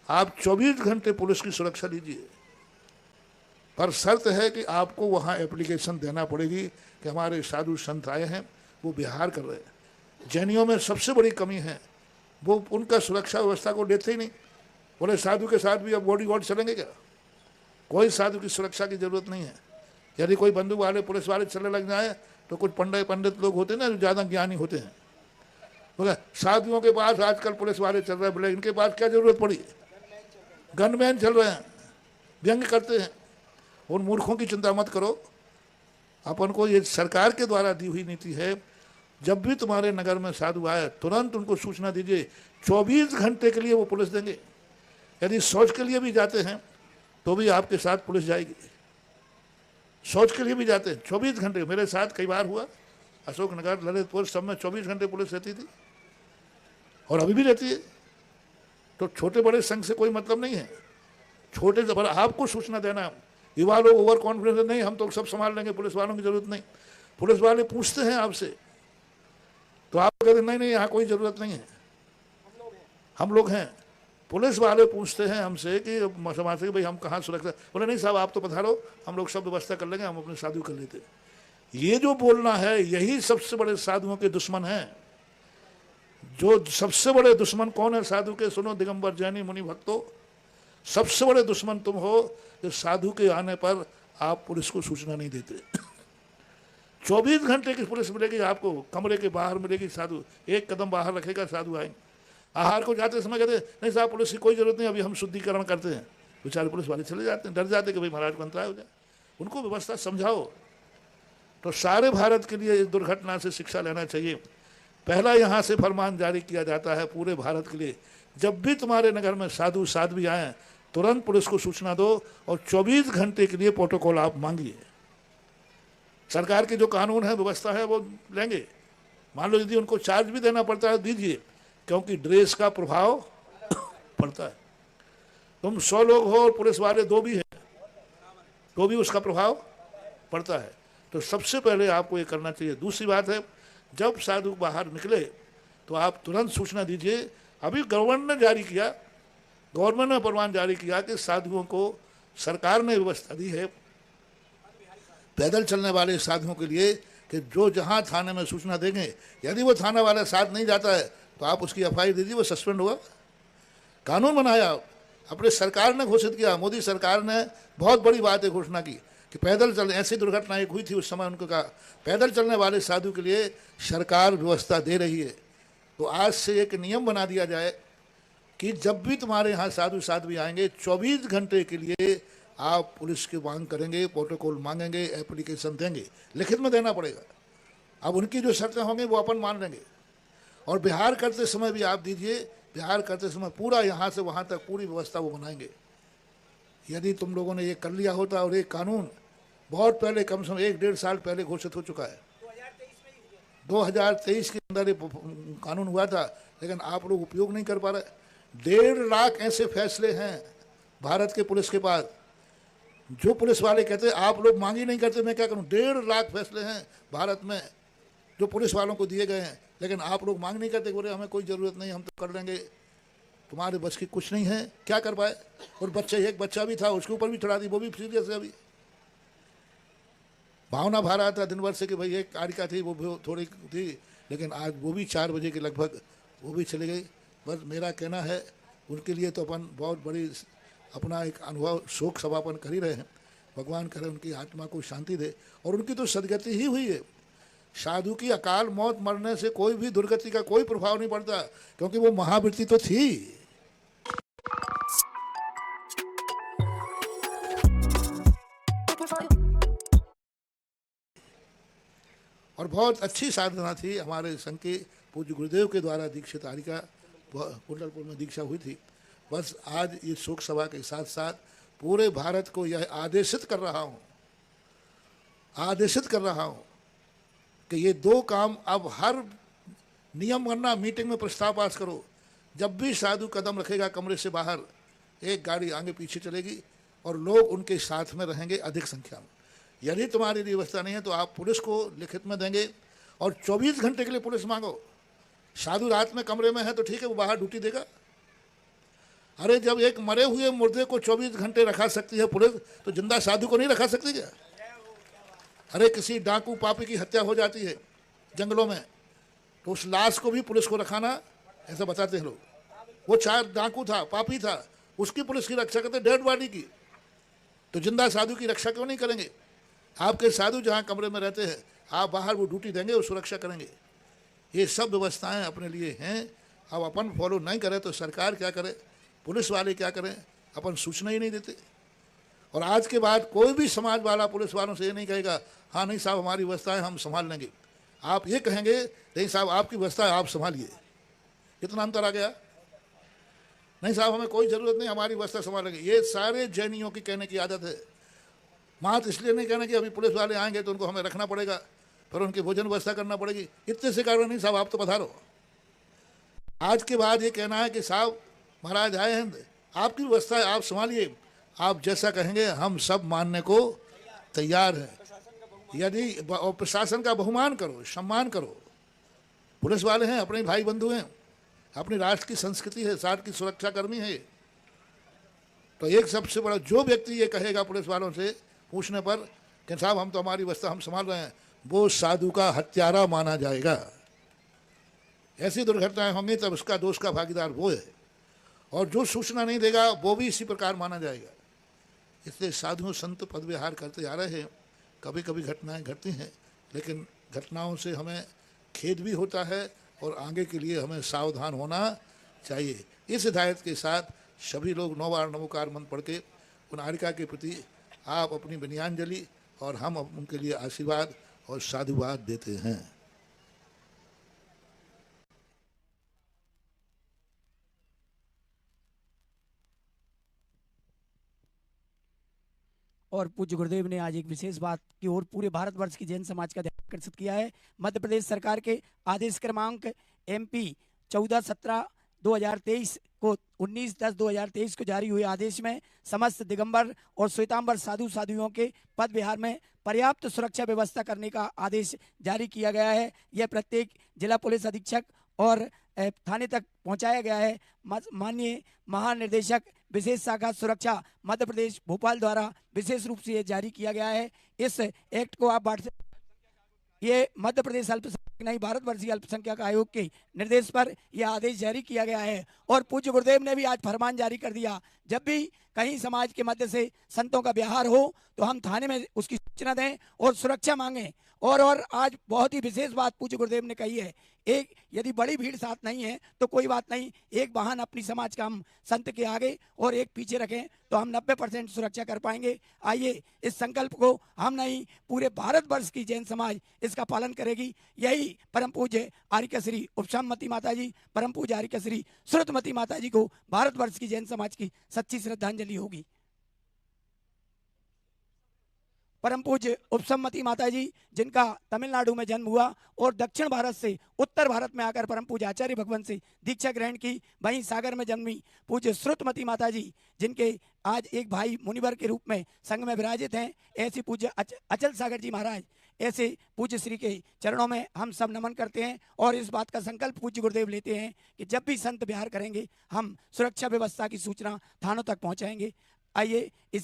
आप 24 घंटे पुलिस की सुरक्षा लीजिए, पर शर्त है कि आपको वहाँ एप्लीकेशन देना पड़ेगी कि हमारे साधु संत आए हैं, वो बिहार कर रहे हैं। जैनियों में सबसे बड़ी कमी है, वो उनका सुरक्षा व्यवस्था को लेते ही नहीं। बोले साधु के साथ भी अब बॉडी गार्ड चलेंगे क्या? कोई साधु की सुरक्षा की जरूरत नहीं है। यदि कोई बंदूक वाले पुलिस वाले चलने लग जाए तो कुछ पंडित लोग होते हैं ना, जो ज़्यादा ज्ञानी होते हैं, बोले साधुओं के पास आजकल पुलिस वाले चल रहे हैं, बोले इनके पास क्या जरूरत पड़ी, गनमैन चल रहे हैं, व्यंग करते हैं। उन मूर्खों की चिंता मत करो। अपन को ये सरकार के द्वारा दी हुई नीति है, जब भी तुम्हारे नगर में साधु आए तुरंत उनको सूचना दीजिए। 24 घंटे के लिए वो पुलिस देंगे। यदि शौच के लिए भी जाते हैं तो भी आपके साथ पुलिस जाएगी। शौच के लिए भी जाते हैं 24 घंटे। मेरे साथ कई बार हुआ, अशोकनगर, ललितपुर, सब में 24 घंटे पुलिस रहती थी और अभी भी रहती है। तो छोटे बड़े संघ से कोई मतलब नहीं है। छोटे से बड़ा आपको सूचना देना। युवा लोग ओवर कॉन्फिडेंस नहीं, हम तो सब संभाल लेंगे, पुलिस वालों की जरूरत नहीं। पुलिस वाले पूछते हैं आपसे तो आप कहते नहीं नहीं यहाँ कोई ज़रूरत नहीं है, हम लोग हैं। पुलिस वाले पूछते हैं हमसे कि समाज से भाई हम कहाँ सुरक्षा, बोले नहीं साहब आप तो पधारो, हम लोग सब व्यवस्था कर लेंगे, हम अपने साधु कर लेते। ये जो बोलना है यही सबसे बड़े साधुओं के दुश्मन हैं। जो सबसे बड़े दुश्मन कौन है साधु के? सुनो दिगंबर जैनी मुनि भक्तों, सबसे बड़े दुश्मन तुम हो कि साधु के आने पर आप पुलिस को सूचना नहीं देते। 24 घंटे की पुलिस मिलेगी आपको, कमरे के बाहर मिलेगी साधु, एक कदम बाहर रखेगा साधु आएंगे। आहार को जाते समय कहते नहीं साहब पुलिस की कोई जरूरत नहीं, अभी हम शुद्धिकरण करते हैं। बेचारे पुलिस वाले चले जाते हैं, डर जाते कि भाई महाराज को अंतराय हो जाए। उनको व्यवस्था समझाओ। तो सारे भारत के लिए इस दुर्घटना से शिक्षा लेना चाहिए। पहला यहाँ से फरमान जारी किया जाता है पूरे भारत के लिए, जब भी तुम्हारे नगर में साधु साध्वी आए तुरंत पुलिस को सूचना दो और 24 घंटे के लिए प्रोटोकॉल आप मांगिए। सरकार के जो कानून है व्यवस्था है वो लेंगे। मान लो यदि उनको चार्ज भी देना पड़ता है दीजिए, क्योंकि ड्रेस का प्रभाव पड़ता है। तुम 100 लोग हो और पुलिस वाले 2 भी हैं तो भी उसका प्रभाव पड़ता है। तो सबसे पहले आपको ये करना चाहिए। दूसरी बात है, जब साधु बाहर निकले तो आप तुरंत सूचना दीजिए। अभी गवर्नमेंट ने जारी किया, गवर्नमेंट ने फरमान जारी किया कि साधुओं को सरकार ने व्यवस्था दी है पैदल चलने वाले साधुओं के लिए कि जो जहां थाने में सूचना देंगे, यदि वो थाना वाला साथ नहीं जाता है तो आप उसकी एफआईआर दीजिए, वो सस्पेंड होगा। कानून बनाया, अपने सरकार ने घोषित किया। मोदी सरकार ने बहुत बड़ी बात है घोषणा की कि पैदल चल, ऐसी दुर्घटना एक हुई थी उस समय, उनको कहा पैदल चलने वाले साधु के लिए सरकार व्यवस्था दे रही है। तो आज से एक नियम बना दिया जाए कि जब भी तुम्हारे यहाँ साधु साध्वी आएंगे 24 घंटे के लिए आप पुलिस की मांग करेंगे, प्रोटोकॉल मांगेंगे, एप्लीकेशन देंगे, लिखित में देना पड़ेगा। अब उनकी जो शर्तें होंगी वो अपन मान लेंगे। और बिहार करते समय भी आप दीजिए, बिहार करते समय पूरा यहाँ से वहाँ तक पूरी व्यवस्था वो बनाएंगे। यदि तुम लोगों ने ये कर लिया होता, और ये कानून बहुत पहले, कम से कम 1-1.5 साल पहले घोषित हो चुका है, 2023 के अंदर ये कानून हुआ था, लेकिन आप लोग उपयोग नहीं कर पा रहे। 1.5 लाख ऐसे फैसले हैं भारत के पुलिस के पास। जो पुलिस वाले कहते हैं आप लोग मांग ही नहीं करते, मैं क्या करूं? 1.5 लाख फैसले हैं भारत में जो पुलिस वालों को दिए गए हैं, लेकिन आप लोग मांग नहीं करते। बोले हमें कोई ज़रूरत नहीं, हम तो कर लेंगे, तुम्हारे बस की कुछ नहीं है। क्या कर पाए? और बच्चे, एक बच्चा भी था उसके ऊपर भी चढ़ा दी, वो भी सीरियस है। अभी भावना भा रहा था दिन भर से कि भाई एक कारिका थी वो थोड़ी थी, लेकिन आज वो भी 4 बजे के लगभग वो भी चले गई। बस मेरा कहना है उनके लिए तो अपन बहुत बड़ी अपना एक अनुभव शोक समापन कर ही रहे हैं। भगवान करे उनकी आत्मा को शांति दे, और उनकी तो सदगति ही हुई है। साधु की अकाल मौत मरने से कोई भी दुर्गति का कोई प्रभाव नहीं पड़ता, क्योंकि वो महावृत्ति तो थी। और बहुत अच्छी साधना थी। हमारे संघ के पूज्य गुरुदेव के द्वारा दीक्षित आरिका कुंडलपुर में दीक्षा हुई थी। बस आज ये शोक सभा के साथ साथ पूरे भारत को यह आदेशित कर रहा हूँ कि ये 2 काम अब हर नियम करना, मीटिंग में प्रस्ताव पास करो। जब भी साधु कदम रखेगा कमरे से बाहर, एक गाड़ी आगे पीछे चलेगी और लोग उनके साथ में रहेंगे अधिक संख्या में। यदि तुम्हारी व्यवस्था नहीं है तो आप पुलिस को लिखित में देंगे, और 24 घंटे के लिए पुलिस मांगो। साधु रात में कमरे में है तो ठीक है, वो बाहर ड्यूटी देगा। अरे जब एक मरे हुए मुर्दे को 24 घंटे रखा सकती है पुलिस, तो जिंदा साधु को नहीं रखा सकती क्या? अरे किसी डाकू पापी की हत्या हो जाती है जंगलों में, तो उस लाश को भी पुलिस को रखाना, ऐसा बताते हैं लोग। वो चाहे डाकू था, पापी था, उसकी पुलिस की रक्षा करते, डेड बॉडी की। तो जिंदा साधु की रक्षा क्यों नहीं करेंगे? आपके साधु जहाँ कमरे में रहते हैं, आप बाहर वो ड्यूटी देंगे, वो सुरक्षा करेंगे। ये सब व्यवस्थाएं अपने लिए हैं। अब अपन फॉलो नहीं करें तो सरकार क्या करे, पुलिस वाले क्या करें? अपन सूचना ही नहीं देते। और आज के बाद कोई भी समाज वाला पुलिस वालों से ये नहीं कहेगा हाँ नहीं साहब हमारी व्यवस्थाएं हम संभाल लेंगे। आप ये कहेंगे नहीं साहब आपकी व्यवस्था आप संभालिए। कितना अंतर आ गया? नहीं साहब हमें कोई ज़रूरत नहीं, हमारी व्यवस्था संभालेंगे। ये सारे जैनियों की कहने की आदत है। मात्र इसलिए नहीं कहना कि अभी पुलिस वाले आएंगे तो उनको हमें रखना पड़ेगा, फिर उनकी भोजन व्यवस्था करना पड़ेगी, इतने से कारण नहीं साहब आप तो पधारो। आज के बाद ये कहना है कि साहब महाराज आए हैं, आपकी व्यवस्था है आप संभालिए, आप जैसा कहेंगे हम सब मानने को तैयार हैं। यदि प्रशासन का बहुमान करो, सम्मान करो। पुलिस वाले हैं, अपने भाई बंधु हैं, अपनी राष्ट्र की संस्कृति है, राष्ट्र की सुरक्षा कर्मी है। तो एक सबसे बड़ा जो व्यक्ति ये कहेगा पुलिस वालों से पूछने पर कि साहब हम तो हमारी व्यवस्था हम संभाल रहे हैं, वो साधु का हत्यारा माना जाएगा। ऐसी दुर्घटनाएं होंगी तब उसका दोष का भागीदार वो है, और जो सूचना नहीं देगा वो भी इसी प्रकार माना जाएगा। इसलिए साधु संत पद विहार करते आ रहे हैं। कभी कभी घटनाएं घटती हैं, लेकिन घटनाओं से हमें खेद भी होता है और आगे के लिए हमें सावधान होना चाहिए। इस हिदायत के साथ सभी लोग 9 बार नमोकार मंत्र पढ़ के उन आरिका के प्रति आप अपनी विनयाञ्जलि और हम उनके लिए आशीर्वाद और साधुवाद देते हैं। और पूज्य गुरुदेव ने आज एक विशेष बात की ओर पूरे भारतवर्ष की जैन समाज का ध्यान आकर्षित किया है। मध्य प्रदेश सरकार के आदेश क्रमांक MP 14/17/2023 को 19/10/2023 को जारी हुए आदेश में समस्त दिगंबर और श्वेतांबर साधु साधुओं के पद विहार में पर्याप्त सुरक्षा व्यवस्था करने का आदेश जारी किया गया है। यह प्रत्येक जिला पुलिस अधीक्षक और थाने तक पहुंचाया गया है। माननीय महानिर्देशक विशेष शाखा सुरक्षा मध्य प्रदेश भोपाल द्वारा विशेष रूप से ये जारी किया गया है। इस एक्ट को आप व्हाट्सएप, ये मध्य प्रदेश अल्पसंख्यक नहीं भारतवर्षीय अल्पसंख्यक आयोग के निर्देश पर यह आदेश जारी किया गया है। और पूज्य गुरुदेव ने भी आज फरमान जारी कर दिया, जब भी कहीं समाज के मध्य से संतों का व्यवहार हो तो हम थाने में उसकी सूचना दें और सुरक्षा मांगें। और आज बहुत ही विशेष बात पूज्य गुरुदेव ने कही है, एक यदि बड़ी भीड़ साथ नहीं है तो कोई बात नहीं, एक वाहन अपनी समाज का हम संत के आगे और एक पीछे रखें तो हम 90% सुरक्षा कर पाएंगे। आइए इस संकल्प को हम नहीं पूरे भारतवर्ष की जैन समाज इसका पालन करेगी। यही परम पूज्य आर्यकश्री उपशामती माता जी, परम पूज्य आर्यकश्री श्रुतमती माता जी को भारतवर्ष की जैन समाज की सच्ची श्रद्धांजलि होगी। परम पूज्य उपसम्मति माता जी, जिनका तमिलनाडु में जन्म हुआ और दक्षिण भारत से उत्तर भारत में आकर परम पूज्य आचार्य भगवान से दीक्षा ग्रहण की, वहीं सागर में जन्मी पूज्य श्रुतमती माता जी, जिनके आज एक भाई मुनिवर के रूप में संघ में विराजित हैं। ऐसे पूज्य अचल सागर जी महाराज, ऐसे पूज्य श्री के चरणों में हम सब नमन करते हैं और इस बात का संकल्प पूज्य गुरुदेव लेते हैं कि जब भी संत विहार करेंगे हम सुरक्षा व्यवस्था की सूचना थानों तक पहुंचाएंगे। आइए इस